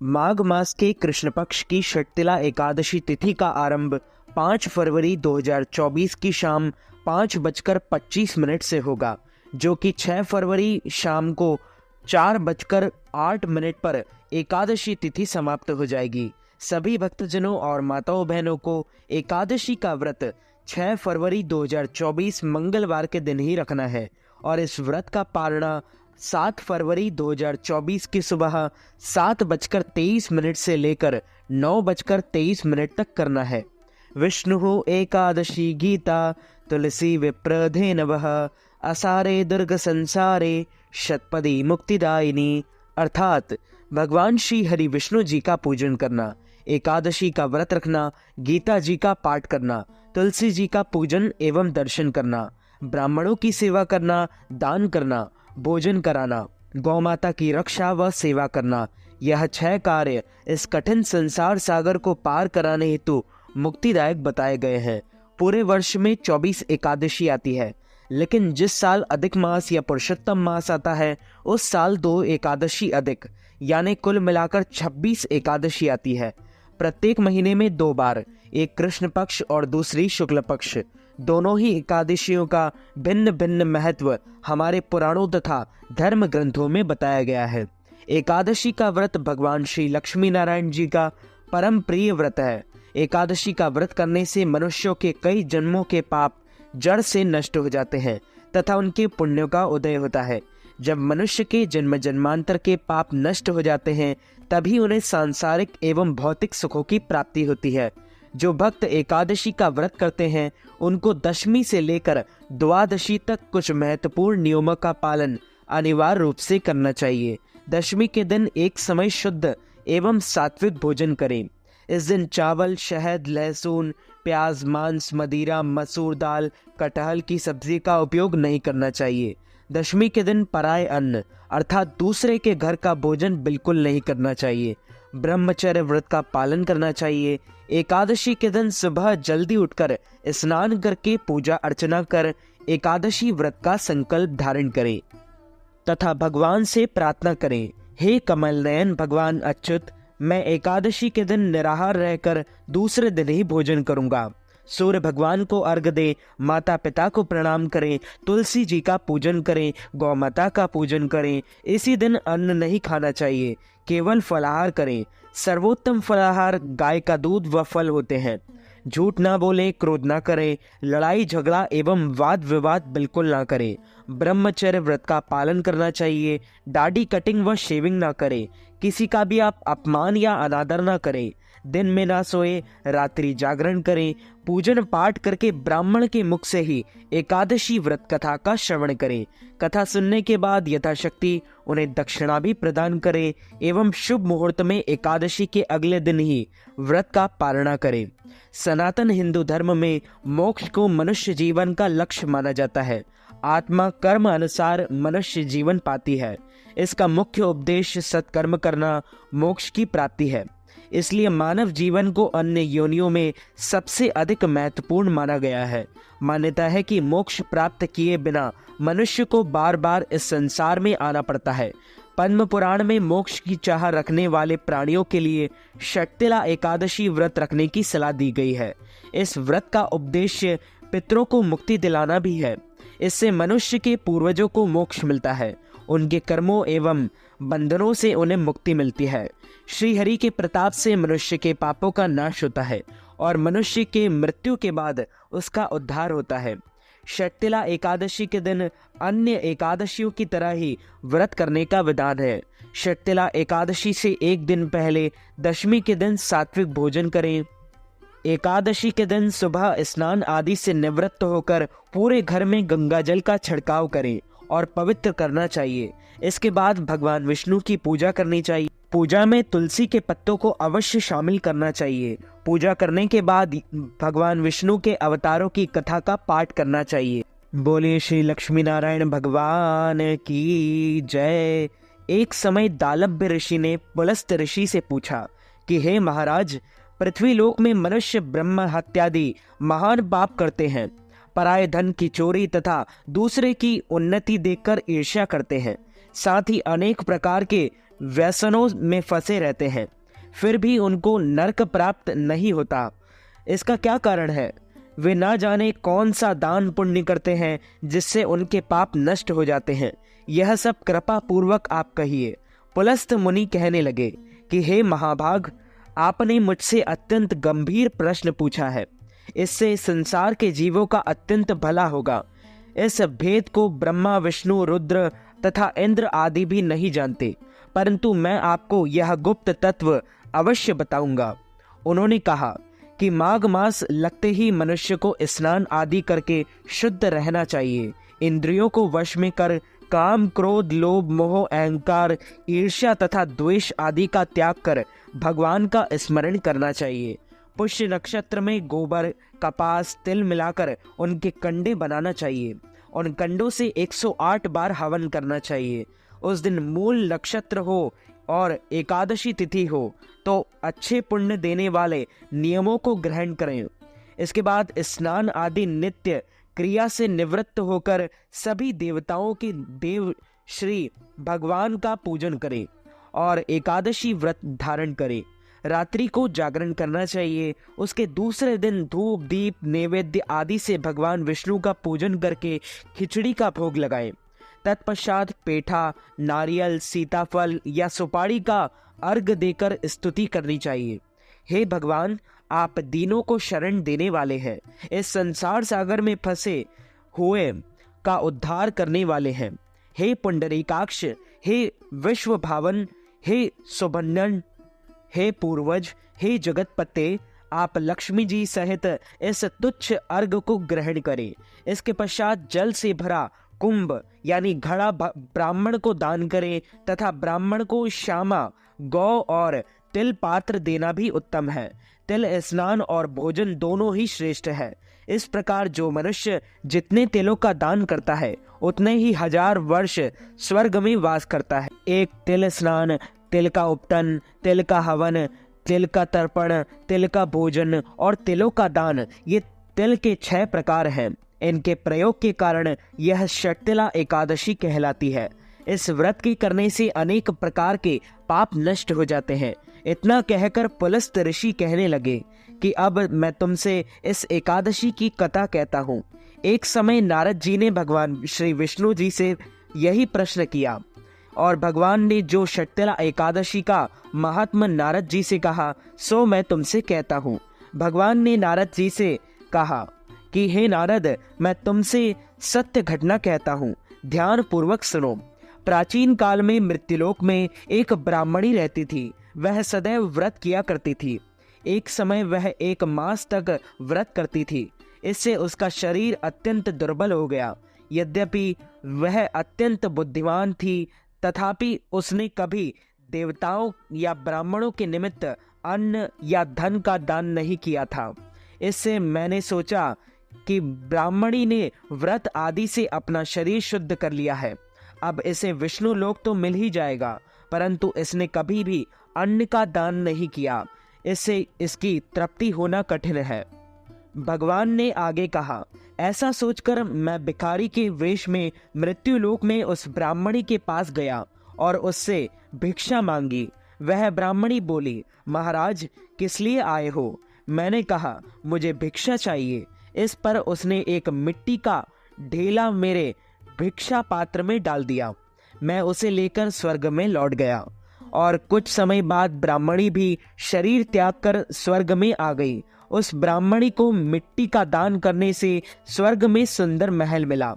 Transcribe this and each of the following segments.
माघ मास के कृष्ण पक्ष की षटतिला एकादशी तिथि का आरंभ 5 फरवरी 2024 की शाम 5:25 से होगा, जो कि 6 फरवरी शाम को 4:08 पर एकादशी तिथि समाप्त हो जाएगी। सभी भक्तजनों और माताओं बहनों को एकादशी का व्रत 6 फरवरी 2024 मंगलवार के दिन ही रखना है और इस व्रत का पारणा 7 फरवरी 2024 की सुबह 7:23 से लेकर 9:23 तक करना है। विष्णु एकादशी गीता तुलसी विप्रधे नवः असारे दुर्ग संसारे शतपदी मुक्तिदायिनी, अर्थात भगवान श्री हरि विष्णु जी का पूजन करना, एकादशी का व्रत रखना, गीता जी का पाठ करना, तुलसी जी का पूजन एवं दर्शन करना, ब्राह्मणों की सेवा करना, दान करना, भोजन कराना, गौ माता की रक्षा व सेवा करना, यह 6 कार्य इस कठिन संसार सागर को पार कराने हेतु मुक्तिदायक बताए गए हैं। पूरे वर्ष में 24 एकादशी आती है, लेकिन जिस साल अधिक मास या पुरुषोत्तम मास आता है उस साल 2 एकादशी अधिक, यानी कुल मिलाकर 26 एकादशी आती है। प्रत्येक महीने में 2 बार, एक कृष्ण पक्ष और दूसरी शुक्ल पक्ष, दोनों ही एकादशियों का भिन्न भिन्न महत्व हमारे पुराणों तथा धर्म ग्रंथों में बताया गया है। एकादशी का व्रत भगवान श्री लक्ष्मी नारायण जी का परम प्रिय व्रत है। एकादशी का व्रत करने से मनुष्यों के कई जन्मों के पाप जड़ से नष्ट हो जाते हैं तथा उनके पुण्यों का उदय होता है। जब मनुष्य के जन्म जन्मांतर के पाप नष्ट हो जाते हैं तभी उन्हें सांसारिक एवं भौतिक सुखों की प्राप्ति होती है। जो भक्त एकादशी का व्रत करते हैं उनको दशमी से लेकर द्वादशी तक कुछ महत्वपूर्ण नियमों का पालन अनिवार्य रूप से करना चाहिए। दशमी के दिन एक समय शुद्ध एवं सात्विक भोजन करें। इस दिन चावल, शहद, लहसुन, प्याज, मांस, मदिरा, मसूर दाल, कटहल की सब्जी का उपयोग नहीं करना चाहिए। दशमी के दिन पराये अन्न अर्थात दूसरे के घर का भोजन बिल्कुल नहीं करना चाहिए। ब्रह्मचर्य व्रत का पालन करना चाहिए। एकादशी के दिन सुबह जल्दी उठकर स्नान करके पूजा अर्चना कर एकादशी व्रत का संकल्प धारण करें तथा भगवान से प्रार्थना करें, हे कमल नयन भगवान अच्युत, मैं एकादशी के दिन निराहार रहकर दूसरे दिन ही भोजन करूंगा। सूर्य भगवान को अर्घ दें, माता पिता को प्रणाम करें, तुलसी जी का पूजन करें, गौ माता का पूजन करें। इसी दिन अन्न नहीं खाना चाहिए, केवल फलाहार करें। सर्वोत्तम फलाहार गाय का दूध व फल होते हैं। झूठ ना बोलें, क्रोध ना करें, लड़ाई झगड़ा एवं वाद विवाद बिल्कुल ना करें। ब्रह्मचर्य व्रत का पालन करना चाहिए। दाढ़ी कटिंग व शेविंग ना करें। किसी का भी आप अपमान या अनादर ना करें। दिन में ना सोए, रात्रि जागरण करें। पूजन पाठ करके ब्राह्मण के मुख से ही एकादशी व्रत कथा का श्रवण करें। कथा सुनने के बाद यथाशक्ति उन्हें दक्षिणा भी प्रदान करें एवं शुभ मुहूर्त में एकादशी के अगले दिन ही व्रत का पारणा करें। सनातन हिंदू धर्म में मोक्ष को मनुष्य जीवन का लक्ष्य माना जाता है। आत्मा कर्म अनुसार मनुष्य जीवन पाती है। इसका मुख्य उद्देश्य सत्कर्म करना मोक्ष की प्राप्ति है। इसलिए मानव जीवन को अन्य योनियों में सबसे अधिक महत्वपूर्ण माना गया है। मान्यता है कि मोक्ष प्राप्त किए बिना मनुष्य को बार बार इस संसार में आना पड़ता है। पद्म पुराण में मोक्ष की चाह रखने वाले प्राणियों के लिए षटतिला एकादशी व्रत रखने की सलाह दी गई है। इस व्रत का उद्देश्य पितरों को मुक्ति दिलाना भी है। इससे मनुष्य के पूर्वजों को मोक्ष मिलता है। उनके कर्मों एवं बंधनों से उन्हें मुक्ति मिलती है। श्री हरि के प्रताप से मनुष्य के पापों का नाश होता है और मनुष्य के मृत्यु के बाद उसका उद्धार होता है। षटतिला एकादशी के दिन अन्य एकादशियों की तरह ही व्रत करने का विधान है। षटतिला एकादशी से एक दिन पहले दशमी के दिन सात्विक भोजन करें। एकादशी के दिन सुबह स्नान आदि से निवृत्त होकर पूरे घर में गंगा जल का छिड़काव करें और पवित्र करना चाहिए। इसके बाद भगवान विष्णु की पूजा करनी चाहिए। पूजा में तुलसी के पत्तों को अवश्य शामिल करना चाहिए। पूजा करने के बाद भगवान विष्णु के अवतारों की कथा का पाठ करना चाहिए। बोलिए श्री लक्ष्मी नारायण भगवान की जय। एक समय दालभ्य ऋषि ने पुलस्त ऋषि से पूछा कि हे महाराज, पृथ्वी लोक में मनुष्य ब्रह्म हत्यादि महान पाप करते हैं, पराये धन की चोरी तथा दूसरे की उन्नति देखकर ईर्ष्या करते हैं। साथ ही अनेक प्रकार के व्यसनों में फंसे रहते हैं, फिर भी उनको नरक प्राप्त नहीं होता। इसका क्या कारण है? वे ना जाने कौन सा दान पुण्य करते हैं जिससे उनके पाप नष्ट हो जाते हैं। यह सब कृपा पूर्वक आप कहिए। पुलस्त मुनि कहने लगे कि हे महाभाग, आपने मुझसे अत्यंत गंभीर प्रश्न पूछा है। इससे संसार के जीवों का अत्यंत भला होगा। इस भेद को ब्रह्मा, विष्णु, रुद्र तथा इंद्र आदि भी नहीं जानते, परंतु मैं आपको यह गुप्त तत्व अवश्य बताऊंगा। उन्होंने कहा कि माघ मास लगते ही मनुष्य को स्नान आदि करके शुद्ध रहना चाहिए। इंद्रियों को वश में कर काम, क्रोध, लोभ, मोह, अहंकार, ईर्ष्या तथा द्वेष आदि का त्याग कर भगवान का स्मरण करना चाहिए। पुष्य नक्षत्र में गोबर, कपास, तिल मिलाकर उनके कंडे बनाना चाहिए। उन कंडों से 108 बार हवन करना चाहिए। उस दिन मूल नक्षत्र हो और एकादशी तिथि हो तो अच्छे पुण्य देने वाले नियमों को ग्रहण करें। इसके बाद स्नान आदि नित्य क्रिया से निवृत्त होकर सभी देवताओं के देव श्री भगवान का पूजन करें और एकादशी व्रत धारण करें। रात्रि को जागरण करना चाहिए। उसके दूसरे दिन धूप, दीप, नैवेद्य आदि से भगवान विष्णु का पूजन करके खिचड़ी का भोग लगाएं। तत्पश्चात पेठा, नारियल, सीताफल या सुपारी का अर्घ देकर स्तुति करनी चाहिए। हे भगवान, आप दीनों को शरण देने वाले हैं, इस संसार सागर में फंसे हुए का उद्धार करने वाले हैं। हे पुंडरीकाक्ष, हे विश्व भावन, हे सुबन्नन, हे पूर्वज, हे जगतपते, आप लक्ष्मी जी सहित इस तुच्छ अर्घ को ग्रहण करें। इसके पश्चात जल से भरा कुंभ यानी घड़ा ब्राह्मण को दान करें तथा ब्राह्मण को श्यामा, गौ और तिल पात्र देना भी उत्तम है। तिल स्नान और भोजन दोनों ही श्रेष्ठ है। इस प्रकार जो मनुष्य जितने तिलों का दान करता है उतने ही 1000 वर्ष स्वर्ग में वास करता है। एक तिल स्नान, तिल का उपटन, तिल का हवन, तिल का तर्पण, तिल का भोजन और तिलों का दान, ये तिल के 6 प्रकार हैं। इनके प्रयोग के कारण यह षटतिला एकादशी कहलाती है। इस व्रत के करने से अनेक प्रकार के पाप नष्ट हो जाते हैं। इतना कहकर पुलस्त ऋषि कहने लगे कि अब मैं तुमसे इस एकादशी की कथा कहता हूँ। एक समय नारद जी ने भगवान श्री विष्णु जी से यही प्रश्न किया और भगवान ने जो षटतिला एकादशी का महात्मा नारद जी से कहा सो मैं तुमसे कहता हूँ। भगवान ने नारद जी से कहा कि हे नारद, मैं तुमसे सत्य घटना कहता हूँ, ध्यान पूर्वक सुनो। प्राचीन काल में मृत्युलोक में एक ब्राह्मणी रहती थी। वह सदैव व्रत किया करती थी। एक समय वह 1 मास तक व्रत करती थी। इससे उसका शरीर अत्यंत दुर्बल हो गया। यद्यपि वह अत्यंत बुद्धिमान थी, तथापि उसने कभी देवताओं या ब्राह्मणों के निमित्त अन्न या धन का दान नहीं किया था। इससे मैंने सोचा कि ब्राह्मणी ने व्रत आदि से अपना शरीर शुद्ध कर लिया है। अब इसे विष्णु लोक तो मिल ही जाएगा, परंतु इसने कभी भी अन्न का दान नहीं किया। इससे इसकी तृप्ति होना कठिन है। भगवान ने आगे कहा, ऐसा सोचकर मैं भिखारी के वेश में मृत्युलोक में उस ब्राह्मणी के पास गया और उससे भिक्षा मांगी। वह ब्राह्मणी बोली, महाराज, किस लिए आए हो? मैंने कहा, मुझे भिक्षा चाहिए। इस पर उसने एक मिट्टी का ढेला मेरे भिक्षा पात्र में डाल दिया। मैं उसे लेकर स्वर्ग में लौट गया और कुछ समय बाद ब्राह्मणी भी शरीर त्याग कर स्वर्ग में आ गई। उस ब्राह्मणी को मिट्टी का दान करने से स्वर्ग में सुंदर महल मिला,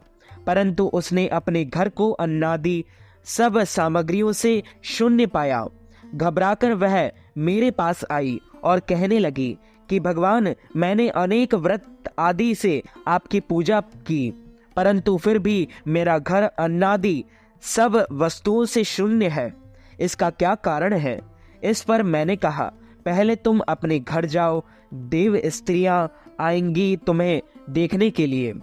परंतु उसने अपने घर को अन्नादि सब सामग्रियों से शून्य पाया। घबराकर वह मेरे पास आई और कहने लगी कि भगवान, मैंने अनेक व्रत आदि से आपकी पूजा की, परंतु फिर भी मेरा घर अन्नादि सब वस्तुओं से शून्य है। इसका क्या कारण है? इस पर मैंने कहा, पहले तुम अपने घर जाओ, देव स्त्रियां आएंगी तुम्हें देखने के लिए।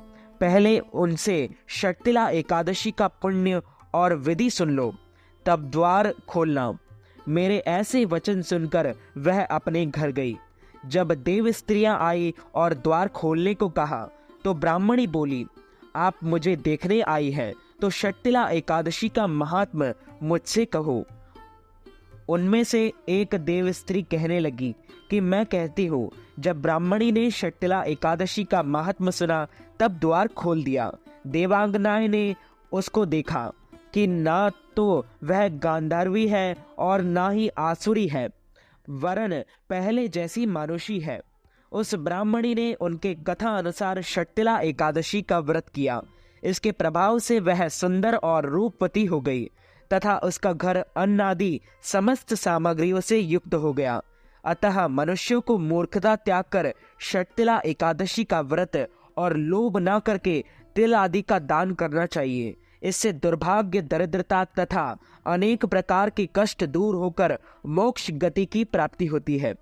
पहले उनसे षटतिला एकादशी का पुण्य और विधि सुन लो, तब द्वार खोलना। मेरे ऐसे वचन सुनकर वह अपने घर गई। जब देव स्त्रियां आई और द्वार खोलने को कहा तो ब्राह्मणी बोली, आप मुझे देखने आई है तो षट्टिला एकादशी का महात्म मुझसे कहो। उनमें से एक देव स्त्री कहने लगी कि मैं कहती हूँ। जब ब्राह्मणी ने षट्टिला एकादशी का महात्म सुना तब द्वार खोल दिया। देवांगनाएं ने उसको देखा कि ना तो वह गांधारवी है और ना ही आसुरी है, वरन पहले जैसी मानुषी है। उस ब्राह्मणी ने उनके कथा अनुसार षट्टिला एकादशी का व्रत किया। इसके प्रभाव से वह सुंदर और रूपवती हो गई तथा उसका घर अन्न आदि समस्त सामग्रियों से युक्त हो गया। अतः मनुष्यों को मूर्खता त्याग कर षट्टिला एकादशी का व्रत और लोभ न करके तिल आदि का दान करना चाहिए। इससे दुर्भाग्य, दरिद्रता तथा अनेक प्रकार के कष्ट दूर होकर मोक्ष गति की प्राप्ति होती है।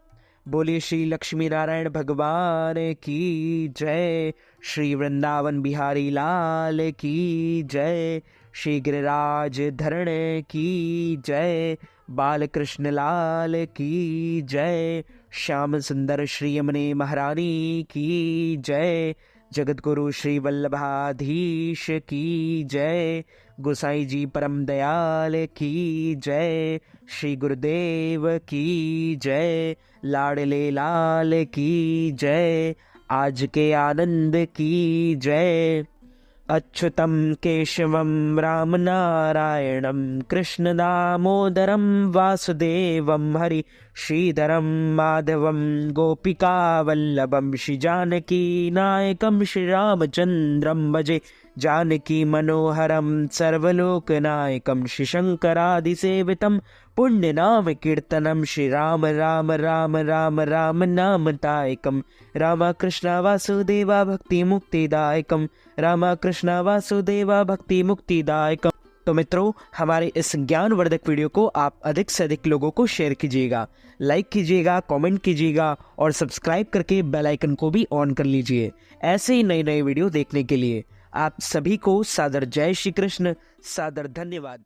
बोलिए श्री लक्ष्मी नारायण भगवान की जय। श्री वृंदावन बिहारी लाल की जय। श्री गिरिराज धरण की जय। बालकृष्ण लाल की जय। श्याम सुंदर श्री यमुने महारानी की जय। जगतगुरु श्री वल्लभाधीश की जय। गोसाई जी परम दयाल की जय। श्री गुरुदेव की जय। लाडले लाल की जय। आज के आनंद की जय। अच्युतम केशवम राम नारायणम कृष्ण दामोदरम वासुदेवम हरि श्रीधरम माधवम गोपिका वल्लभम श्री जानकी नायकम श्री रामचंद्रम भजे जानकी मनोहरम सर्वलोकनायकम श्री शंकरादिसेवितम पुण्य नाम कीर्तनम श्री राम राम राम राम राम नाम तायकम रामकृष्ण वासुदेवा भक्ति मुक्तिदायकम रामकृष्ण वासुदेवा भक्ति मुक्तिदायकम। तो मित्रों, हमारे इस ज्ञानवर्धक वीडियो को आप अधिक से अधिक लोगों को शेयर कीजिएगा, लाइक कीजिएगा, कमेंट कीजिएगा और सब्सक्राइब करके बेल आइकन को भी ऑन कर लीजिए ऐसे ही नई नई वीडियो देखने के लिए। आप सभी को सादर जय श्री कृष्ण, सादर धन्यवाद।